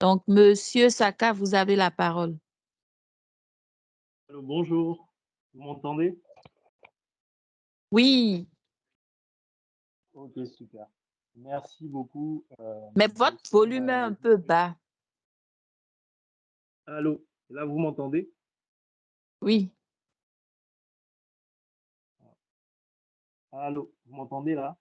Donc, Monsieur Saka, vous avez la parole. Allô, bonjour. Vous m'entendez? Oui, Ok, super. Merci beaucoup. mais Nous votre sommes volume est un le peu 18. bas. Allô, là, vous m'entendez? Oui, Allô, vous m'entendez là?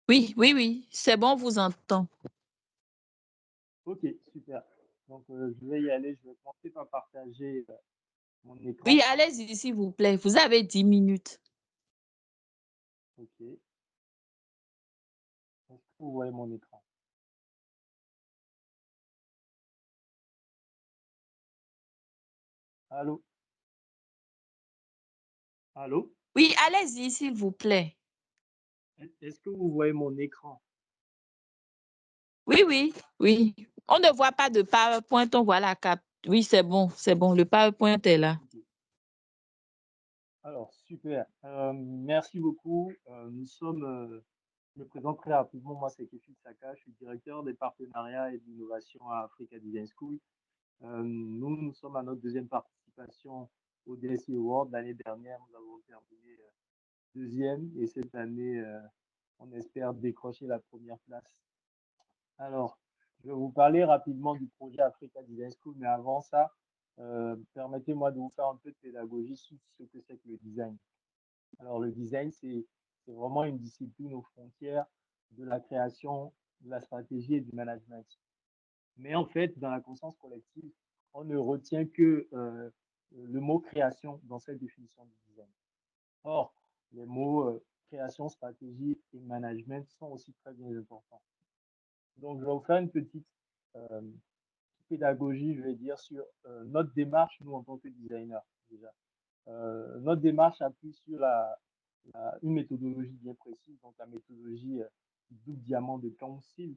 oui, oui, oui. C'est bon, on vous entend. Ok, super. Donc, je vais y aller. Je vais commencer par partager mon Oui, écran. allez-y, s'il vous plaît. Vous avez 10 minutes. Ok. Est-ce que vous voyez mon écran? Allô? Allô? Oui, allez-y, s'il vous plaît. Est-ce que vous voyez mon écran? Oui, oui, oui. On ne voit pas de PowerPoint, on voit la cap. Oui, c'est bon, c'est bon. Le PowerPoint est là. Ok. Alors, super. Merci beaucoup. Je me présente très rapidement. Moi, c'est Kefil Saka. Je suis directeur des partenariats et de l'innovation à Africa Design School. Nous sommes à notre deuxième participation au DSI Award. L'année dernière, nous avons terminé deuxième et cette année, on espère décrocher la première place. Alors, je vais vous parler rapidement du projet Africa Design School, mais avant ça, permettez-moi de vous faire un peu de pédagogie sur ce que c'est que le design. Alors, le design, c'est vraiment une discipline aux frontières de la création, de la stratégie et du management. Mais en fait, dans la conscience collective, on ne retient que le mot création dans cette définition du design. Or, les mots création, stratégie et management sont aussi très bien importants. Donc, je vais vous faire une petite euh, pédagogie, je vais dire, sur notre démarche, nous, en tant que designer, déjà. Notre démarche appuie sur une méthodologie bien précise, donc la méthodologie du double diamant de Council,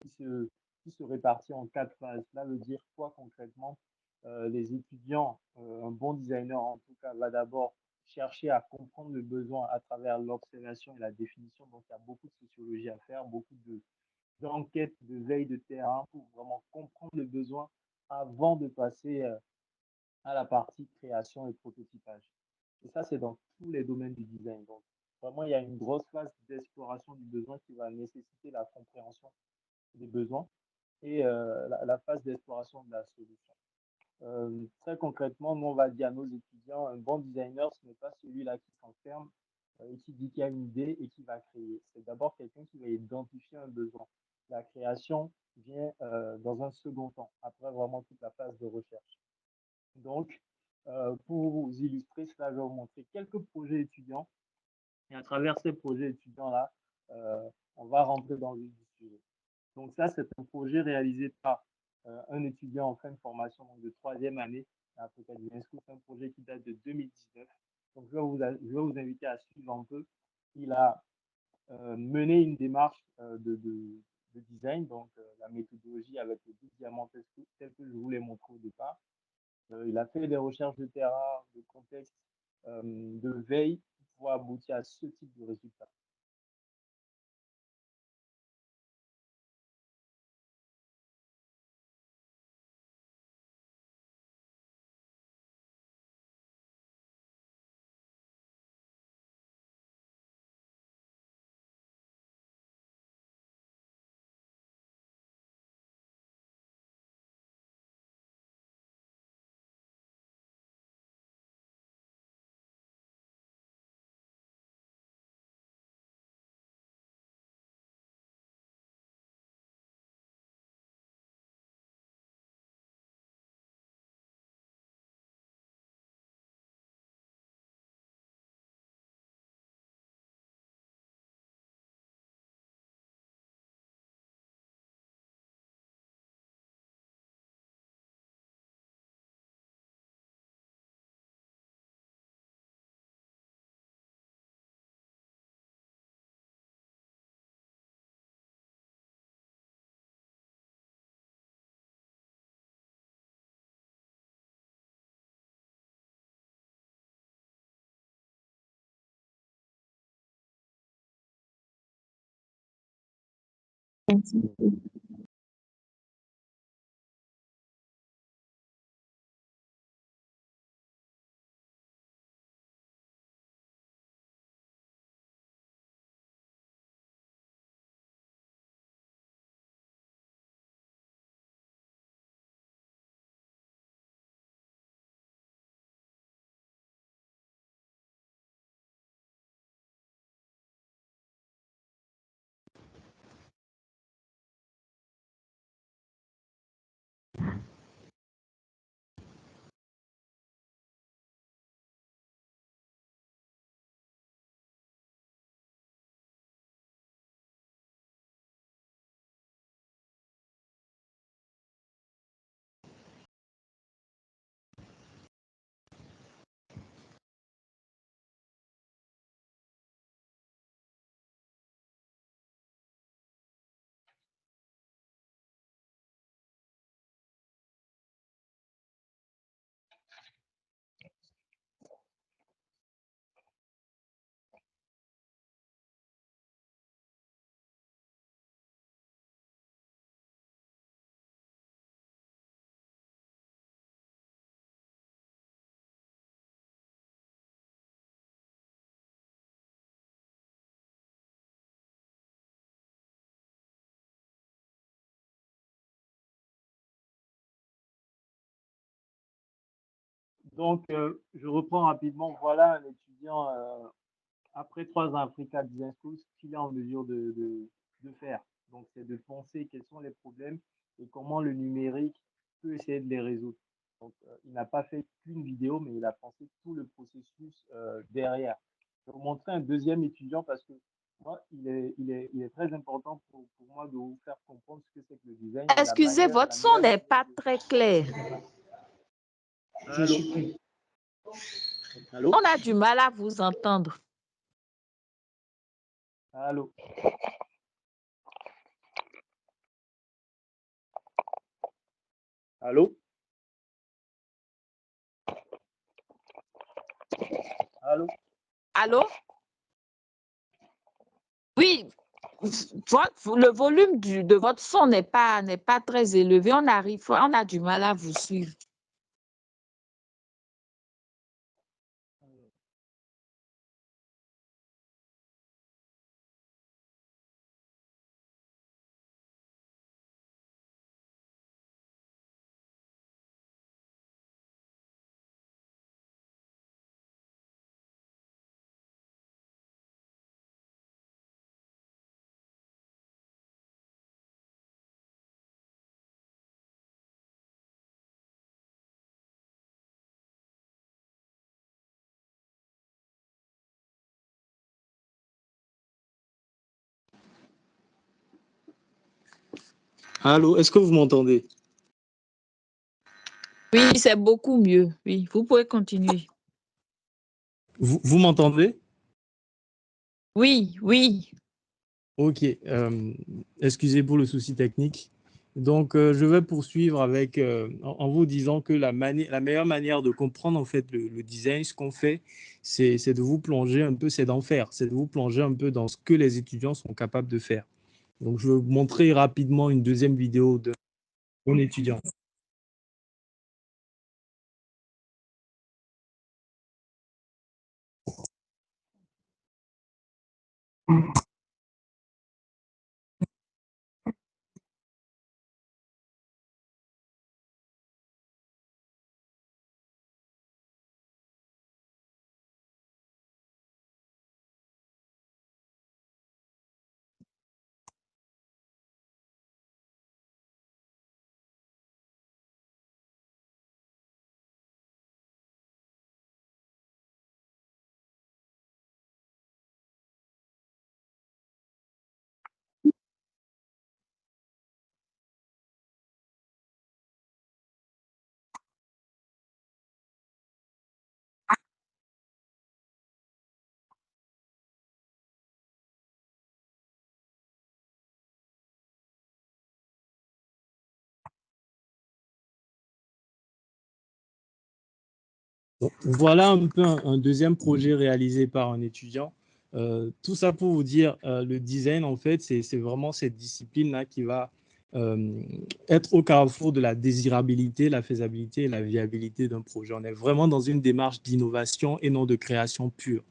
qui se, qui se répartit en quatre phases. Cela veut dire quoi concrètement? Les étudiants, un bon designer en tout cas, va d'abord chercher à comprendre le besoin à travers l'observation et la définition. Donc, il y a beaucoup de sociologie à faire, beaucoup d'enquête, de veille de terrain pour vraiment comprendre le besoin avant de passer à la partie création et prototypage. Et ça, c'est dans tous les domaines du design. Donc, vraiment, il y a une grosse phase d'exploration du besoin qui va nécessiter la compréhension des besoins et la phase d'exploration de la solution. Très concrètement, nous, on va dire à nos étudiants, un bon designer, ce n'est pas celui-là qui s'enferme et qui dit qu'il y a une idée et qui va créer. C'est d'abord quelqu'un qui va identifier un besoin. La création vient dans un second temps, après vraiment toute la phase de recherche. Donc, pour vous illustrer cela, je vais vous montrer quelques projets étudiants. Et à travers ces projets étudiants-là, on va rentrer dans le vif du sujet. Donc ça, c'est un projet réalisé par un étudiant en fin de formation, donc de troisième année à Africa Design School. C'est un projet qui date de 2019. Donc je vais vous inviter à suivre un peu. Il a mené une démarche de design, donc la méthodologie avec le 12 diamants tel que je vous l'ai montré au départ. Il a fait des recherches de terrain, de contexte, de veille pour pouvoir aboutir à ce type de résultat. Merci. Donc, je reprends rapidement. Voilà un étudiant, après 3 ans Africa Design School, ce qu'il est en mesure de faire. Donc, c'est de penser quels sont les problèmes et comment le numérique peut essayer de les résoudre. Donc, il n'a pas fait qu'une vidéo, mais il a pensé tout le processus derrière. Je vais vous montrer un deuxième étudiant parce que moi, il est très important pour moi de vous faire comprendre ce que c'est que le design et Excusez, votre la son meilleure n'est manière pas très clair. Je suis pris. Allô? On a du mal à vous entendre. Allô? Allô? Allô? Allô? Oui, le volume de votre son n'est pas très élevé. On a du mal à vous suivre. Allô, est-ce que vous m'entendez? Oui, c'est beaucoup mieux. Oui, vous pouvez continuer. Vous m'entendez? Oui, oui. Ok, excusez pour le souci technique. Donc, je vais poursuivre avec, en vous disant que la meilleure manière de comprendre en fait le design, ce qu'on fait, c'est de vous plonger un peu, c'est d'en faire, c'est de vous plonger un peu dans ce que les étudiants sont capables de faire. Donc, je vais vous montrer rapidement une deuxième vidéo de mon étudiant. Voilà un peu un deuxième projet réalisé par un étudiant. Tout ça pour vous dire, le design, en fait, c'est vraiment cette discipline-là qui va être au carrefour de la désirabilité, la faisabilité et la viabilité d'un projet. On est vraiment dans une démarche d'innovation et non de création pure.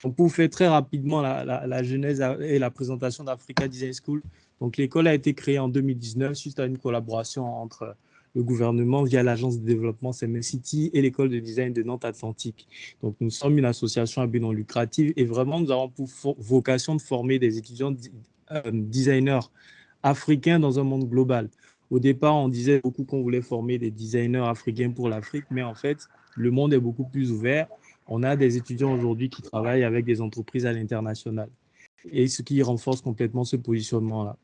Donc, pour vous faire très rapidement la genèse et la présentation d'Africa Design School, donc l'école a été créée en 2019 suite à une collaboration entre le gouvernement via l'agence de développement CMS-City et l'école de design de Nantes Atlantique. Donc, nous sommes une association à but non lucratif et vraiment, nous avons pour vocation de former des étudiants designers africains dans un monde global. Au départ, on disait beaucoup qu'on voulait former des designers africains pour l'Afrique, mais en fait, le monde est beaucoup plus ouvert. On a des étudiants aujourd'hui qui travaillent avec des entreprises à l'international, et ce qui renforce complètement ce positionnement-là.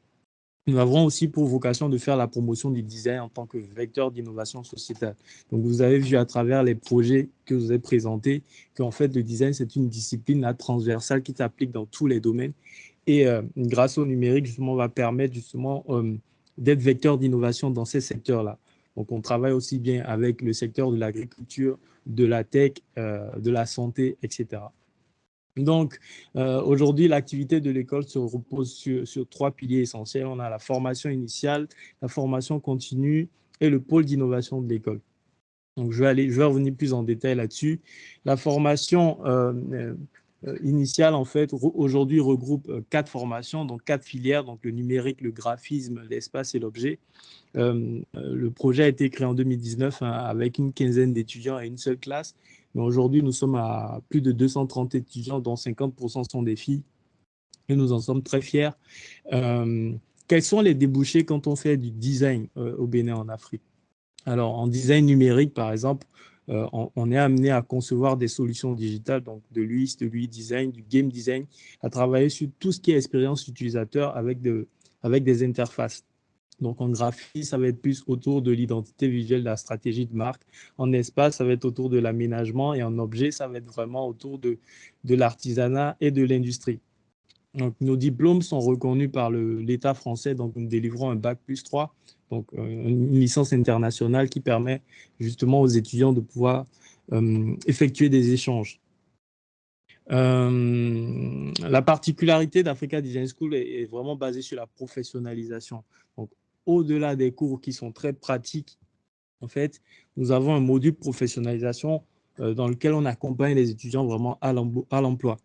Nous avons aussi pour vocation de faire la promotion du design en tant que vecteur d'innovation sociétale. Donc, vous avez vu à travers les projets que vous avez présentés qu'en fait, le design, c'est une discipline transversale qui s'applique dans tous les domaines. Et grâce au numérique, justement, va permettre justement d'être vecteur d'innovation dans ces secteurs-là. Donc, on travaille aussi bien avec le secteur de l'agriculture, de la tech, de la santé, etc. Donc, aujourd'hui, l'activité de l'école se repose sur trois piliers essentiels. On a la formation initiale, la formation continue et le pôle d'innovation de l'école. Donc, je vais revenir plus en détail là-dessus. La formation initiale, en fait, aujourd'hui regroupe 4 formations, donc 4 filières, donc le numérique, le graphisme, l'espace et l'objet. Le projet a été créé en 2019 avec une quinzaine d'étudiants et une seule classe. Mais aujourd'hui, nous sommes à plus de 230 étudiants, dont 50% sont des filles. Et nous en sommes très fiers. Quels sont les débouchés quand on fait du design au Bénin, en Afrique? Alors, en design numérique, par exemple, on est amené à concevoir des solutions digitales, donc de l'UX, de l'UI design, du game design, à travailler sur tout ce qui est expérience utilisateur avec des interfaces. Donc, en graphisme, ça va être plus autour de l'identité visuelle, de la stratégie de marque. En espace, ça va être autour de l'aménagement. Et en objet, ça va être vraiment autour de l'artisanat et de l'industrie. Donc, nos diplômes sont reconnus par l'État français. Donc, nous délivrons un bac+3, donc une licence internationale qui permet justement aux étudiants de pouvoir effectuer des échanges. La particularité d'Africa Design School est vraiment basée sur la professionnalisation. Donc, au-delà des cours qui sont très pratiques, en fait, nous avons un module professionnalisation dans lequel on accompagne les étudiants vraiment à l'emploi.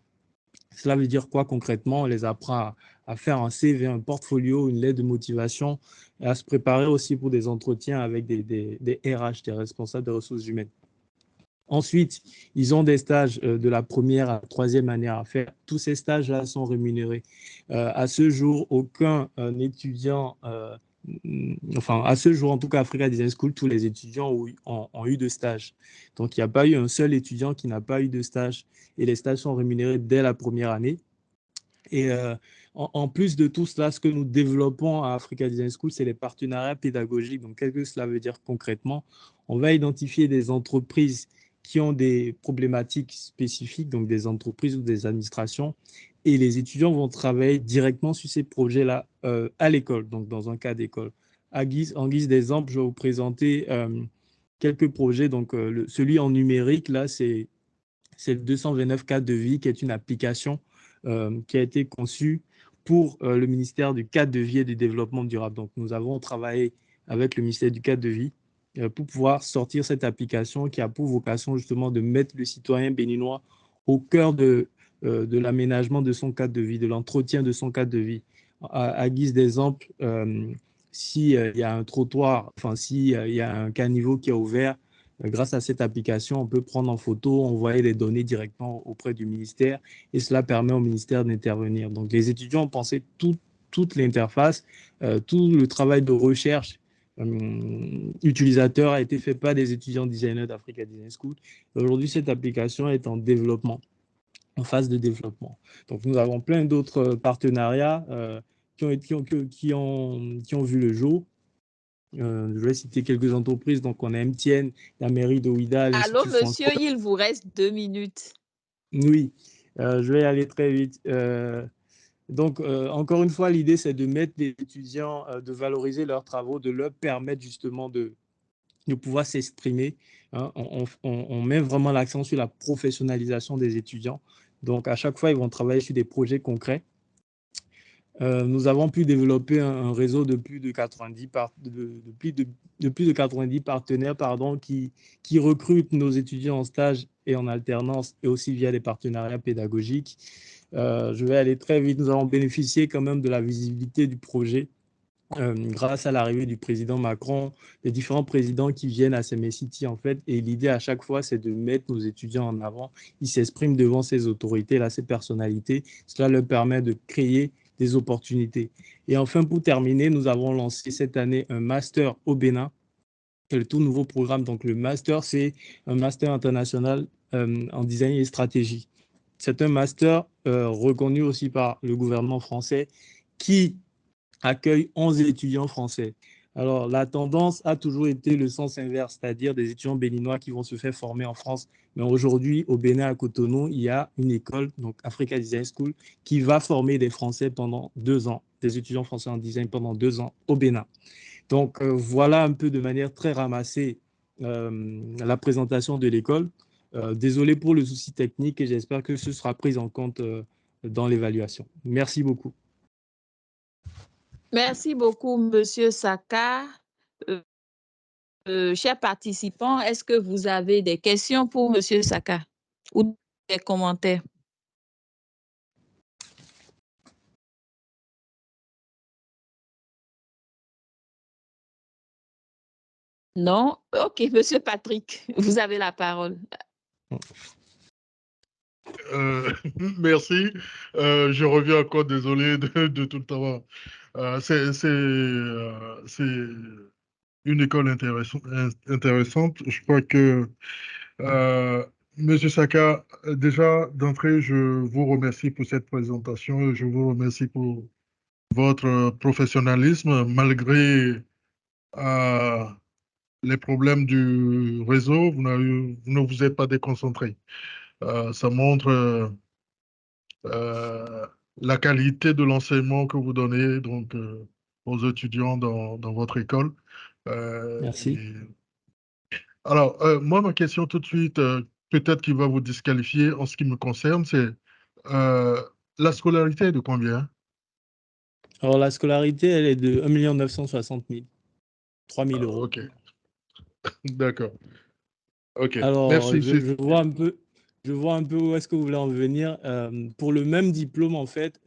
Cela veut dire quoi concrètement? On les apprend à faire un CV, un portfolio, une lettre de motivation, et à se préparer aussi pour des entretiens avec des RH, des responsables des ressources humaines. Ensuite, ils ont des stages de la première à la troisième année à faire. Tous ces stages-là sont rémunérés. À ce jour, aucun étudiant, enfin, à ce jour, en tout cas, Africa Design School, tous les étudiants ont eu de stage. Donc, il n'y a pas eu un seul étudiant qui n'a pas eu de stage. Et les stages sont rémunérés dès la première année. Et en plus de tout cela, ce que nous développons à Africa Design School, c'est les partenariats pédagogiques. Donc, qu'est-ce que cela veut dire concrètement? On va identifier des entreprises qui ont des problématiques spécifiques, donc des entreprises ou des administrations, et les étudiants vont travailler directement sur ces projets-là à l'école, donc dans un cas d'école. En guise d'exemple, je vais vous présenter quelques projets. Donc, celui en numérique, là, c'est le 229 cadre de vie, qui est une application qui a été conçue pour le ministère du cadre de vie et du développement durable. Donc, nous avons travaillé avec le ministère du cadre de vie pour pouvoir sortir cette application qui a pour vocation justement de mettre le citoyen béninois au cœur de l'aménagement de son cadre de vie, de l'entretien de son cadre de vie. À guise d'exemple, s'il y a un trottoir, enfin, s'il y a un caniveau qui est ouvert, grâce à cette application, on peut prendre en photo, envoyer les données directement auprès du ministère, et cela permet au ministère d'intervenir. Donc, les étudiants ont pensé toute l'interface, tout le travail de recherche utilisateur a été fait par des étudiants designers d'Africa Design School. Aujourd'hui, cette application est en développement, en phase de développement. Donc, nous avons plein d'autres partenariats qui ont vu le jour. Je vais citer quelques entreprises. Donc, on a MTN, la mairie de Ouida, Allô, l'Institut monsieur, François. il vous reste 2 minutes. Oui, je vais aller très vite. Donc, encore une fois, l'idée, c'est de mettre les étudiants, de valoriser leurs travaux, de leur permettre justement de pouvoir s'exprimer. Hein. On met vraiment l'accent sur la professionnalisation des étudiants. Donc, à chaque fois, ils vont travailler sur des projets concrets. Nous avons pu développer un réseau de plus de 90, de plus de 90 partenaires qui recrutent nos étudiants en stage et en alternance et aussi via des partenariats pédagogiques. Je vais aller très vite. Nous avons bénéficié quand même de la visibilité du projet grâce à l'arrivée du président Macron, des différents présidents qui viennent à CME-City en fait. Et l'idée à chaque fois, c'est de mettre nos étudiants en avant. Ils s'expriment devant ces autorités, là, ces personnalités. Cela leur permet de créer des opportunités. Et enfin, pour terminer, nous avons lancé cette année un master au Bénin, qui est le tout nouveau programme. Donc, le master, c'est un master international en design et stratégie. C'est un master reconnu aussi par le gouvernement français qui accueille 11 étudiants français. Alors, la tendance a toujours été le sens inverse, c'est-à-dire des étudiants béninois qui vont se faire former en France. Mais aujourd'hui, au Bénin, à Cotonou, il y a une école, donc Africa Design School, qui va former des Français pendant 2 ans, des étudiants français en design pendant 2 ans au Bénin. Donc, voilà un peu de manière très ramassée la présentation de l'école. Désolé pour le souci technique et j'espère que ce sera pris en compte dans l'évaluation. Merci beaucoup. Merci beaucoup, Monsieur Saka. Chers participants, est-ce que vous avez des questions pour Monsieur Saka ou des commentaires? Non? OK, Monsieur Patrick, vous avez la parole. Merci. Je reviens encore, désolé de tout le temps. C'est une école intéressante. Je crois que Monsieur Saka, déjà d'entrée, je vous remercie pour cette présentation. Je vous remercie pour votre professionnalisme malgré les problèmes du réseau. Vous ne vous êtes pas déconcentré. Ça montre la qualité de l'enseignement que vous donnez donc, aux étudiants dans votre école. Merci. Alors, moi, ma question tout de suite, peut-être qu'il va vous disqualifier en ce qui me concerne, c'est la scolarité est de combien? Alors, la scolarité, elle est de 1 960 000, 3 000 euros. OK, d'accord. OK, Alors, merci. je vois un peu où est-ce que vous voulez en venir. Pour le même diplôme, en fait,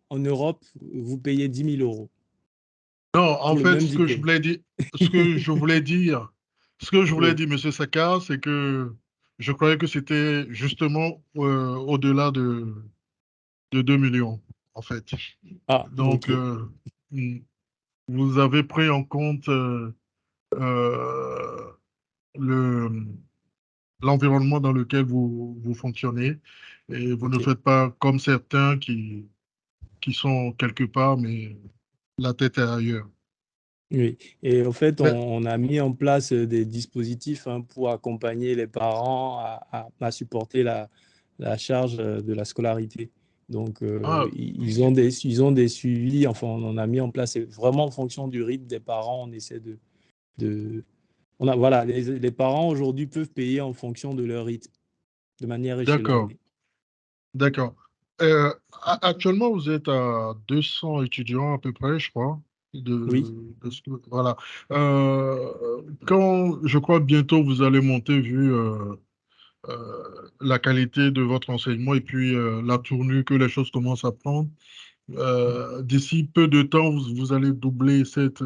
en Europe, vous payez 10 000 euros. Non, en Pour le fait, même ce que je diplôme. voulais dire, ce que je voulais dire, Oui. Monsieur Saka, c'est que je croyais que c'était justement au-delà de 2 millions, en fait. Ah, Donc, OK. Vous avez pris en compte euh, le, l'environnement dans lequel vous fonctionnez et vous ne OK. faites pas comme certains qui sont quelque part, mais la tête est ailleurs. Oui. Et en fait, Mais, on a mis en place des dispositifs pour accompagner les parents à supporter la charge de la scolarité. Donc, ah, ils ont des suivis. Enfin, on a mis en place, c'est vraiment en fonction du rythme des parents. On essaie voilà, les parents aujourd'hui peuvent payer en fonction de leur rythme, de manière d'accord, échelonnée. d'accord. Actuellement, vous êtes à 200 étudiants à peu près, je crois. Oui. Voilà. Quand je crois bientôt vous allez monter vu la qualité de votre enseignement et puis la tournure que les choses commencent à prendre. D'ici peu de temps, vous allez doubler cette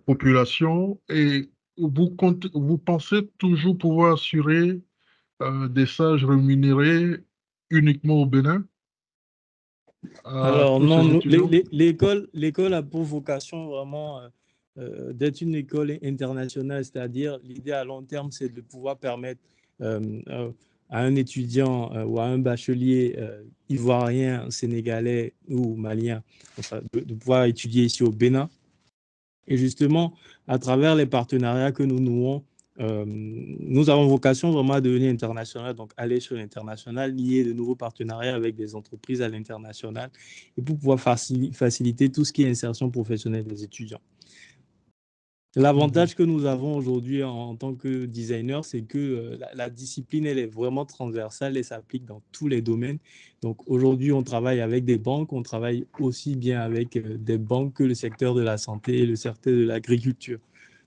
population et vous pensez toujours pouvoir assurer des stages rémunérés uniquement au Bénin à Alors tous non, ces étudiants? l'école a pour vocation vraiment d'être une école internationale, c'est-à-dire l'idée à long terme, c'est de pouvoir permettre à un étudiant ou à un bachelier ivoirien, sénégalais ou malien enfin, de pouvoir étudier ici au Bénin. Et justement, à travers les partenariats que nous nouons, nous avons vocation vraiment à devenir international, donc aller sur l'international, lier de nouveaux partenariats avec des entreprises à l'international et pour pouvoir faciliter tout ce qui est insertion professionnelle des étudiants. L'avantage que nous avons aujourd'hui en tant que designer, c'est que la discipline, elle est vraiment transversale et s'applique dans tous les domaines. Donc aujourd'hui, on travaille avec des banques, on travaille aussi bien avec des banques que le secteur de la santé et le secteur de l'agriculture.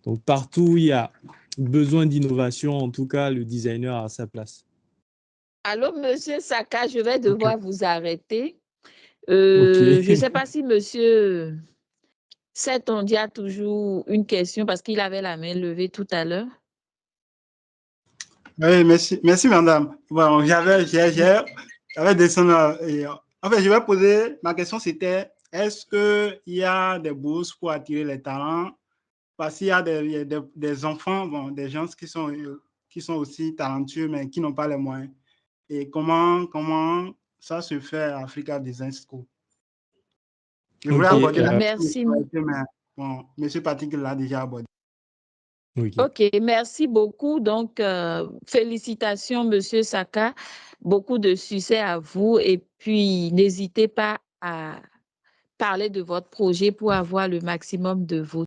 Donc partout où il y a besoin d'innovation, en tout cas, le designer a sa place. Allô, Monsieur Saka, je vais Ok. devoir vous arrêter. Ok. Je ne sais pas si Monsieur Setondia a toujours une question parce qu'il avait la main levée tout à l'heure. Oui, merci madame. Bon, j'avais descendu. En fait, je vais poser, ma question c'était, est-ce qu'il y a des bourses pour attirer les talents? Parce qu'il y a des enfants, bon, des gens qui sont aussi talentueux, mais qui n'ont pas les moyens. Et comment ça se fait à Africa Design School? Je voulais Ok, aborder la merci. question, mais bon, monsieur Patrick l'a déjà abordé. ok. OK, merci beaucoup. Donc, félicitations, Monsieur Saka. Beaucoup de succès à vous. Et puis, n'hésitez pas à parler de votre projet pour avoir le maximum de vos